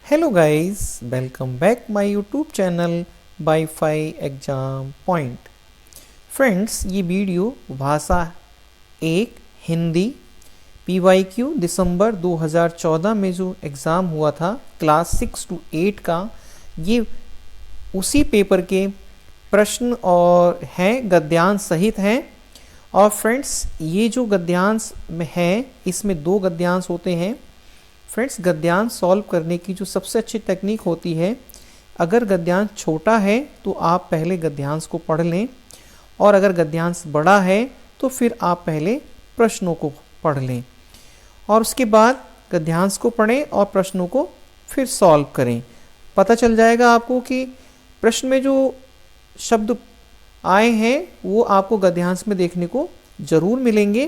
Hello guys, welcome back my YouTube channel Wi-Fi Exam Point। Friends, ये video भाषा 1 Hindi PYQ दिसंबर 2014 में जो exam हुआ था क्लास 6 to 8 का, ये उसी पेपर के प्रश्न और हैं, गद्यांश सहित हैं। और फ्रेंड्स, ये जो गद्यांश में है इसमें 2 गद्यांश होते हैं। फ्रेंड्स, गद्यांश सॉल्व करने की जो सबसे अच्छी टेक्निक होती है, अगर गद्यांश छोटा है तो आप पहले गद्यांश को पढ़ लें, और अगर गद्यांश बड़ा है तो फिर आप पहले प्रश्नों को पढ़ लें और उसके बाद गद्यांश को पढ़ें और प्रश्नों को फिर सॉल्व करें। पता चल जाएगा आपको कि प्रश्न में जो शब्द आए हैं वो आपको गद्यांश में देखने को ज़रूर मिलेंगे।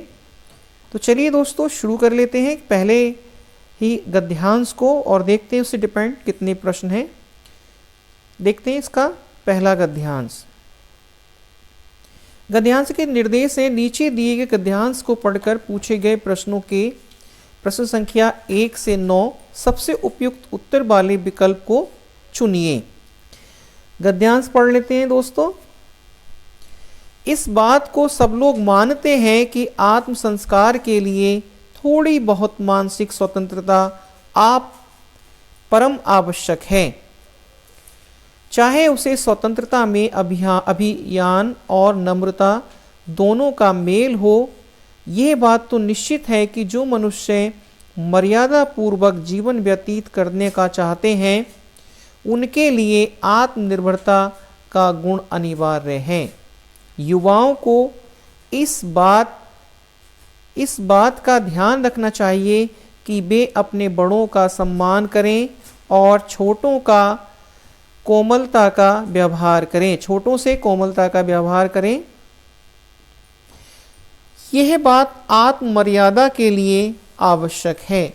तो चलिए दोस्तों, शुरू कर लेते हैं पहले ही गद्यांश को और देखते हैं उससे डिपेंड कितने प्रश्न हैं। देखते हैं इसका पहला गद्यांश। गद्यांश के निर्देश हैं, नीचे दिए गए गद्यांश को पढ़कर पूछे गए प्रश्नों के प्रश्न संख्या 1 से 9 सबसे उपयुक्त उत्तर वाले विकल्प को चुनिए। गद्यांश पढ़ लेते हैं दोस्तों। इस बात को सब लोग मानते हैं कि आत्म संस्कार के लिए थोड़ी बहुत मानसिक स्वतंत्रता आप परम आवश्यक है। चाहे उसे स्वतंत्रता में अभियान और नम्रता दोनों का मेल हो, यह बात तो निश्चित है कि जो मनुष्य मर्यादा पूर्वक जीवन व्यतीत करने का चाहते हैं उनके लिए आत्मनिर्भरता का गुण अनिवार्य है। युवाओं को इस बात का ध्यान रखना चाहिए कि वे अपने बड़ों का सम्मान करें और छोटों से कोमलता का व्यवहार करें। यह बात आत्ममर्यादा के लिए आवश्यक है।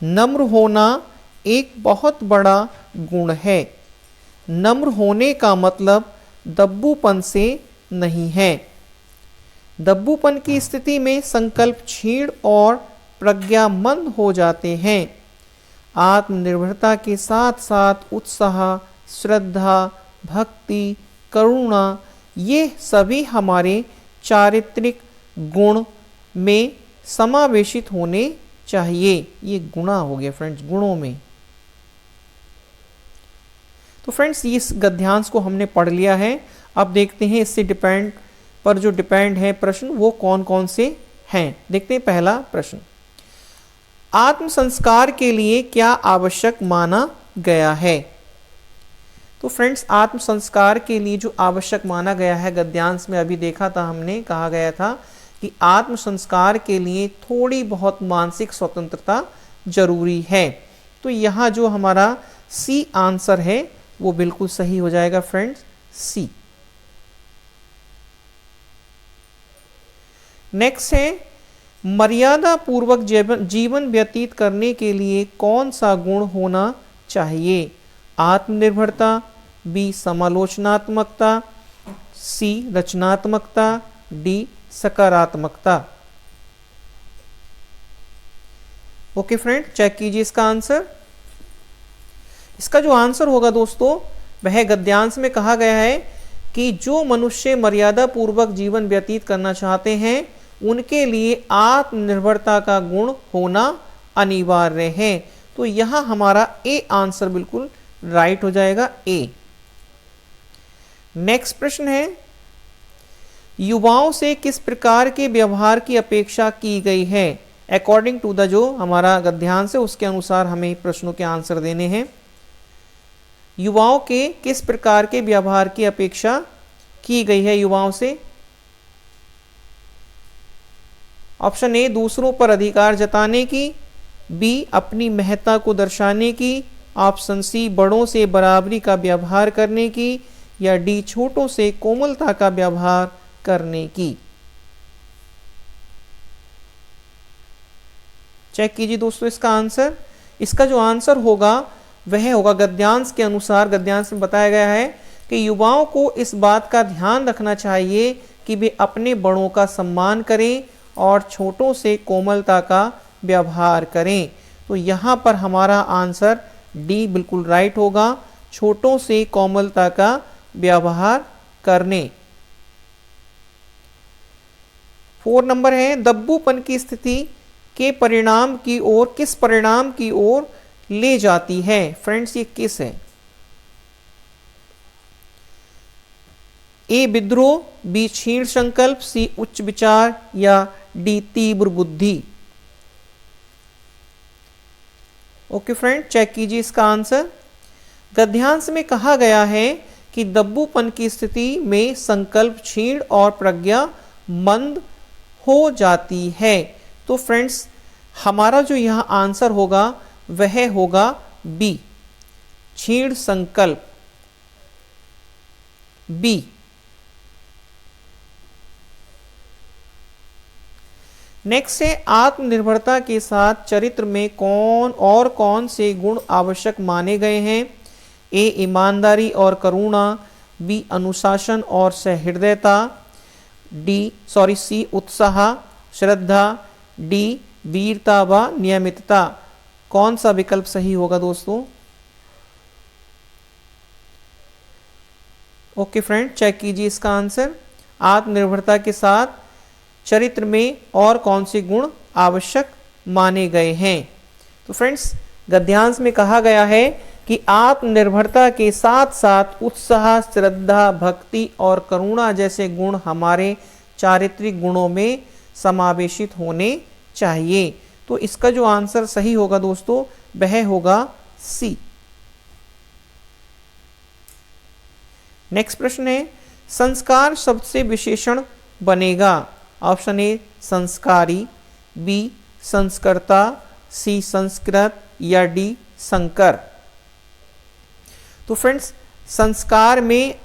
नम्र होना एक बहुत बड़ा गुण है। नम्र होने का मतलब दब्बूपन से नहीं है। दब्बूपन की स्थिति में संकल्प क्षीण और प्रज्ञामंद हो जाते हैं। आत्मनिर्भरता के साथ साथ उत्साह, श्रद्धा, भक्ति, करुणा, ये सभी हमारे चारित्रिक गुण में समावेशित होने चाहिए। ये गुणा हो गया फ्रेंड्स, गुणों में। तो फ्रेंड्स, इस गद्यांश को हमने पढ़ लिया है। अब देखते हैं इससे डिपेंड है प्रश्न वो कौन कौन से हैं। देखते हैं पहला प्रश्न, आत्म संस्कार के लिए क्या आवश्यक माना गया है। तो फ्रेंड्स, आत्म संस्कार के लिए जो आवश्यक माना गया है, गद्यांश में अभी देखा था हमने, कहा गया था कि आत्म संस्कार के लिए थोड़ी बहुत मानसिक स्वतंत्रता जरूरी है। तो यहाँ जो हमारा सी आंसर है वो बिल्कुल सही हो जाएगा फ्रेंड्स, सी। नेक्स्ट है, मर्यादा पूर्वक जीवन व्यतीत करने के लिए कौन सा गुण होना चाहिए। आत्मनिर्भरता, बी समालोचनात्मकता, सी रचनात्मकता, डी सकारात्मकता। ओके फ्रेंड, चेक कीजिए इसका आंसर। इसका जो आंसर होगा दोस्तों, वह गद्यांश में कहा गया है कि जो मनुष्य मर्यादा पूर्वक जीवन व्यतीत करना चाहते हैं उनके लिए आत्मनिर्भरता का गुण होना अनिवार्य है। तो यहां हमारा ए आंसर बिल्कुल राइट हो जाएगा, ए। नेक्स्ट प्रश्न है, युवाओं से किस प्रकार के व्यवहार की अपेक्षा की गई है। अकॉर्डिंग टू द जो हमारा गद्यांश है उसके अनुसार हमें प्रश्नों के आंसर देने हैं। युवाओं के किस प्रकार के व्यवहार की अपेक्षा की गई है युवाओं से। ऑप्शन ए दूसरों पर अधिकार जताने की, बी अपनी महत्ता को दर्शाने की, ऑप्शन सी बड़ों से बराबरी का व्यवहार करने की, या डी छोटों से कोमलता का व्यवहार करने की। चेक कीजिए दोस्तों इसका आंसर। इसका जो आंसर होगा वह होगा गद्यांश के अनुसार, गद्यांश में बताया गया है कि युवाओं को इस बात का ध्यान रखना चाहिए कि वे अपने बड़ों का सम्मान करें और छोटों से कोमलता का व्यवहार करें। तो यहाँ पर हमारा आंसर डी बिल्कुल राइट होगा, छोटों से कोमलता का व्यवहार करने। 4 नंबर है, दब्बूपन की स्थिति के परिणाम की ओर, किस परिणाम की ओर ले जाती है? फ्रेंड्स ये किस है? ए विद्रोह, बी क्षीण संकल्प, सी उच्च विचार या डी तीव्र बुद्धि। ओके फ्रेंड, चेक कीजिए इसका आंसर। गद्यांश में कहा गया है कि दब्बूपन की स्थिति में संकल्प क्षीण और प्रज्ञा मंद हो जाती है। तो फ्रेंड्स हमारा जो यहाँ आंसर होगा वह होगा बी, क्षीण संकल्प, बी। नेक्स्ट है, आत्मनिर्भरता के साथ चरित्र में कौन से गुण आवश्यक माने गए हैं? ए ईमानदारी और करुणा, बी अनुशासन और सहृदयता, सी उत्साह श्रद्धा, डी वीरता व नियमितता। कौन सा विकल्प सही होगा दोस्तों? ओके फ्रेंड, चेक कीजिए इसका आंसर। आत्मनिर्भरता के साथ चरित्र में और कौन से गुण आवश्यक माने गए हैं? तो फ्रेंड्स गद्यांश में कहा गया है कि आत्मनिर्भरता के साथ साथ उत्साह, श्रद्धा, भक्ति और करुणा जैसे गुण हमारे चारित्रिक गुणों में समावेशित होने चाहिए। तो इसका जो आंसर सही होगा दोस्तों वह होगा सी। नेक्स्ट प्रश्न है, संस्कार शब्द से विशेषण बनेगा। ऑप्शन ए संस्कारी, बी संस्कर्ता, सी संस्कृत या डी संकर। तो फ्रेंड्स संस्कार में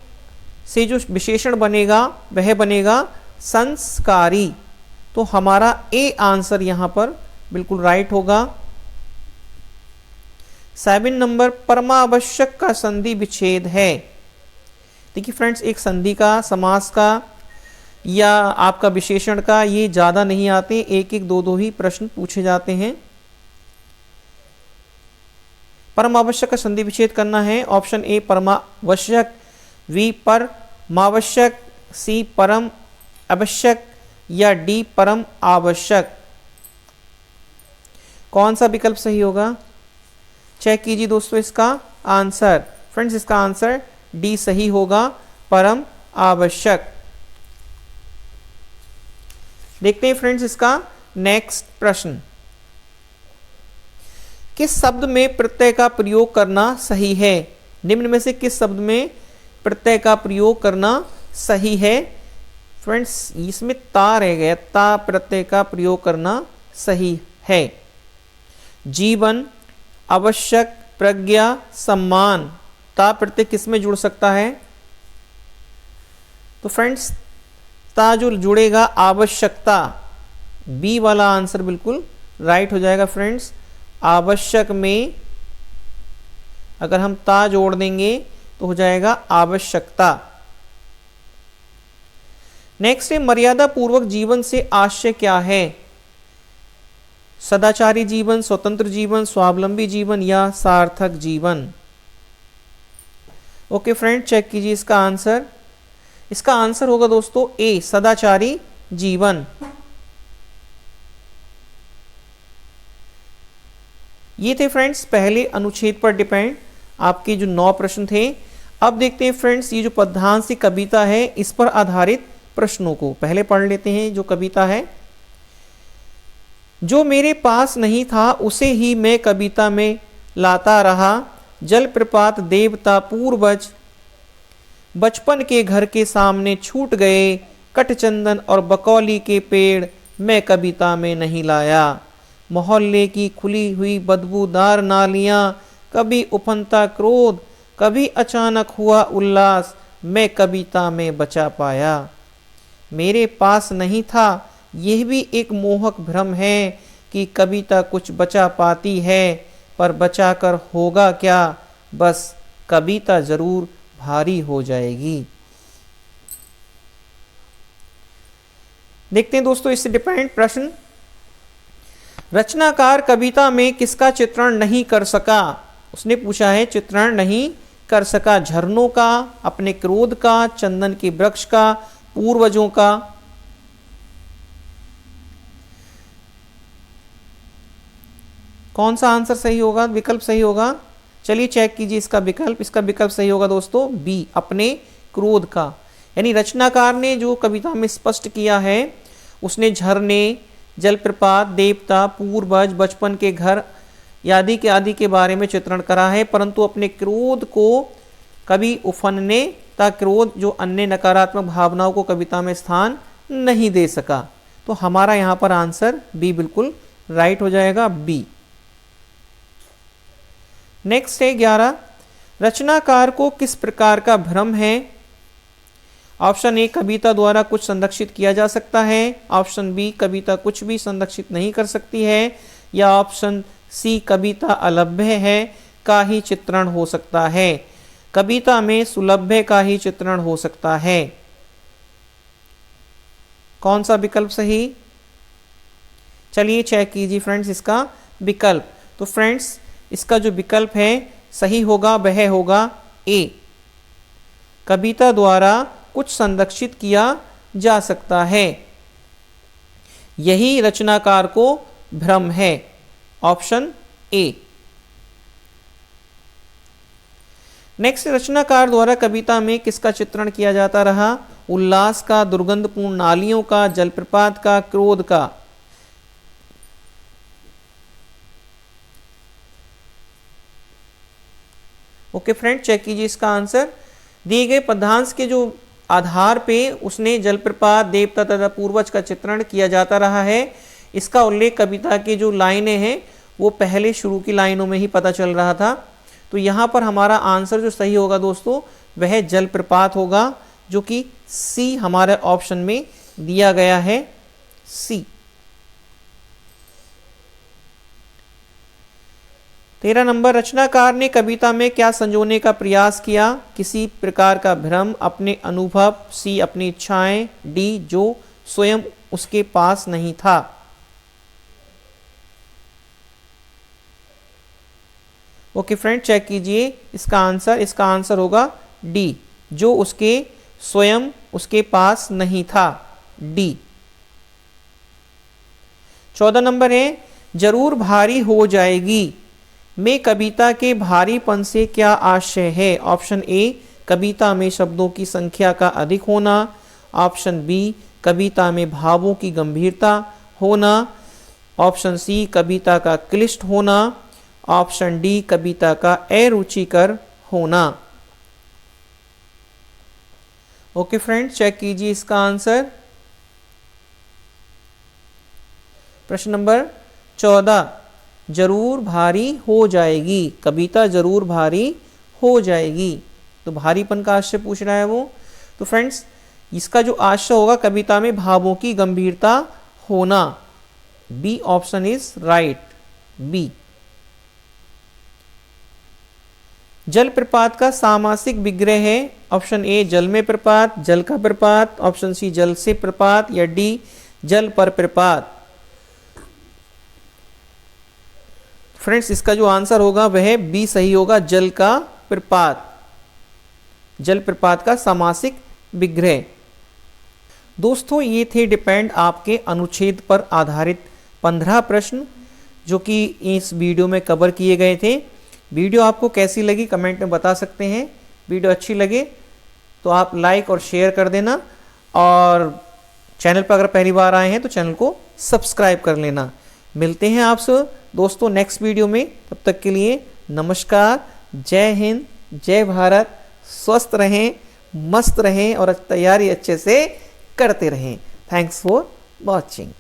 से जो विशेषण बनेगा वह बनेगा संस्कारी। तो हमारा ए आंसर यहां पर बिल्कुल राइट होगा। 7 नंबर, परमावश्यक का संधि विच्छेद है। देखिए फ्रेंड्स एक संधि का, समास का या आपका विशेषण का ये ज्यादा नहीं आते, एक एक दो ही प्रश्न पूछे जाते हैं। परमावश्यक का संधि विच्छेद करना है। ऑप्शन ए परमावश्यक, बी परमावश्यक, सी परम आवश्यक या डी परम आवश्यक। कौन सा विकल्प सही होगा? चेक कीजिए दोस्तों इसका आंसर। फ्रेंड्स इसका आंसर डी सही होगा, परम आवश्यक। देखते हैं फ्रेंड्स इसका नेक्स्ट प्रश्न। किस शब्द में प्रत्यय का प्रयोग करना सही है? निम्न में से किस शब्द में प्रत्यय का प्रयोग करना सही है? फ्रेंड्स इसमें ता रह गया, ता प्रत्यय का प्रयोग करना सही है। जीवन, आवश्यक, प्रज्ञा, सम्मान, ता प्रत्यय किस में जुड़ सकता है? तो फ्रेंड्स ता जो जुड़ेगा आवश्यकता, बी वाला आंसर बिल्कुल राइट हो जाएगा। फ्रेंड्स आवश्यक में अगर हम ता जोड़ देंगे तो हो जाएगा आवश्यकता। नेक्स्ट है, मर्यादा पूर्वक जीवन से आशय क्या है? सदाचारी जीवन, स्वतंत्र जीवन, स्वावलंबी जीवन या सार्थक जीवन। ओके फ्रेंड, चेक कीजिए इसका आंसर। इसका आंसर होगा दोस्तों ए सदाचारी जीवन। ये थे फ्रेंड्स पहले अनुच्छेद पर डिपेंड आपके जो 9 प्रश्न थे। अब देखते हैं फ्रेंड्स ये जो पद्यांश कविता है इस पर आधारित प्रश्नों को पहले पढ़ लेते हैं। जो कविता है, जो मेरे पास नहीं था उसे ही मैं कविता में लाता रहा, जल प्रपात देवता पूर्वज बचपन के घर के सामने छूट गए, कटचंदन और बकौली के पेड़ मैं कविता में नहीं लाया, मोहल्ले की खुली हुई बदबूदार नालियां, कभी उफनता क्रोध कभी अचानक हुआ उल्लास, मैं कविता में बचा पाया। मेरे पास नहीं था यह भी एक मोहक भ्रम है कि कविता कुछ बचा पाती है, पर बचाकर होगा क्या, बस कविता जरूर भारी हो जाएगी। देखते हैं दोस्तों इससे डिपेंड प्रश्न। रचनाकार कविता में किसका चित्रण नहीं कर सका? उसने पूछा है चित्रण नहीं कर सका झरनों का, अपने क्रोध का, चंदन के वृक्ष का, पूर्वजों का। कौन सा आंसर सही होगा, विकल्प सही होगा? चलिए चेक कीजिए इसका विकल्प। इसका विकल्प सही होगा दोस्तों बी, अपने क्रोध का। यानी रचनाकार ने जो कविता में स्पष्ट किया है, उसने झरने, जलप्रपात, देवता, पूर्वज, बचपन के घर आदि के बारे में चित्रण करा है, परंतु अपने क्रोध को कभी उफनने तथा क्रोध जो अन्य नकारात्मक भावनाओं को कविता में स्थान नहीं दे सका। तो हमारा यहाँ पर आंसर बी बिल्कुल राइट हो जाएगा, बी। नेक्स्ट है 11, रचनाकार को किस प्रकार का भ्रम है? ऑप्शन ए, कविता द्वारा कुछ संरक्षित किया जा सकता है। ऑप्शन बी, कविता कुछ भी संरक्षित नहीं कर सकती है। या ऑप्शन सी, कविता अलभ्य है का ही चित्रण हो सकता है। कविता में सुलभ्य का ही चित्रण हो सकता है। कौन सा विकल्प सही? चलिए चेक कीजिए फ्रेंड्स इसका विकल्प। तो फ्रेंड्स इसका जो विकल्प है सही होगा वह होगा ए, कविता द्वारा कुछ संरक्षित किया जा सकता है। यही रचनाकार को भ्रम है, ऑप्शन ए। नेक्स्ट, रचनाकार द्वारा कविता में किसका चित्रण किया जाता रहा? उल्लास का, दुर्गंधपूर्ण नालियों का, जलप्रपात का, क्रोध का। ओके फ्रेंड, चेक कीजिए इसका आंसर। दिए गए पदांश के जो आधार पे उसने जलप्रपात, देवता तथा पूर्वज का चित्रण किया जाता रहा है। इसका उल्लेख कविता की जो लाइनें हैं वो पहले शुरू की लाइनों में ही पता चल रहा था। तो यहाँ पर हमारा आंसर जो सही होगा दोस्तों वह जलप्रपात होगा, जो कि सी हमारे ऑप्शन में दिया गया है, सी। 13 नंबर, रचनाकार ने कविता में क्या संजोने का प्रयास किया? किसी प्रकार का भ्रम, अपने अनुभव, सी अपनी इच्छाएं, डी जो स्वयं उसके पास नहीं था। ओके फ्रेंड, चेक कीजिए इसका आंसर। इसका आंसर होगा डी, जो उसके स्वयं उसके पास नहीं था, डी। 14 नंबर है, जरूर भारी हो जाएगी में कविता के भारीपन से क्या आशय है? ऑप्शन ए, कविता में शब्दों की संख्या का अधिक होना। ऑप्शन बी, कविता में भावों की गंभीरता होना। ऑप्शन सी, कविता का क्लिष्ट होना। ऑप्शन डी, कविता का अरुचिकर होना। ओके फ्रेंड्स, चेक कीजिए इसका आंसर। प्रश्न नंबर 14, जरूर भारी हो जाएगी, कविता जरूर भारी हो जाएगी। तो भारीपन का आशय पूछ रहा है वो। तो फ्रेंड्स इसका जो आशय होगा कविता में भावों की गंभीरता होना। B option is right, B. जल प्रपात का सामासिक विग्रह है। ऑप्शन ए, जल में प्रपात, जल का प्रपात। ऑप्शन सी, जल से प्रपात। या डी, जल पर प्रपात। फ्रेंड्स इसका जो आंसर होगा वह बी सही होगा, जल का प्रपात, जल प्रपात का सामासिक विग्रह। दोस्तों ये थे डिपेंड आपके अनुच्छेद पर आधारित 15 प्रश्न जो कि इस वीडियो में कवर किए गए थे। वीडियो आपको कैसी लगी कमेंट में बता सकते हैं। वीडियो अच्छी लगे तो आप लाइक और शेयर कर देना, और चैनल पर अगर पहली बार आए हैं तो चैनल को सब्सक्राइब कर लेना। मिलते हैं आपसे दोस्तों नेक्स्ट वीडियो में। तब तक के लिए नमस्कार, जय हिंद, जय भारत। स्वस्थ रहें, मस्त रहें और तैयारी अच्छे से करते रहें। Thanks for watching.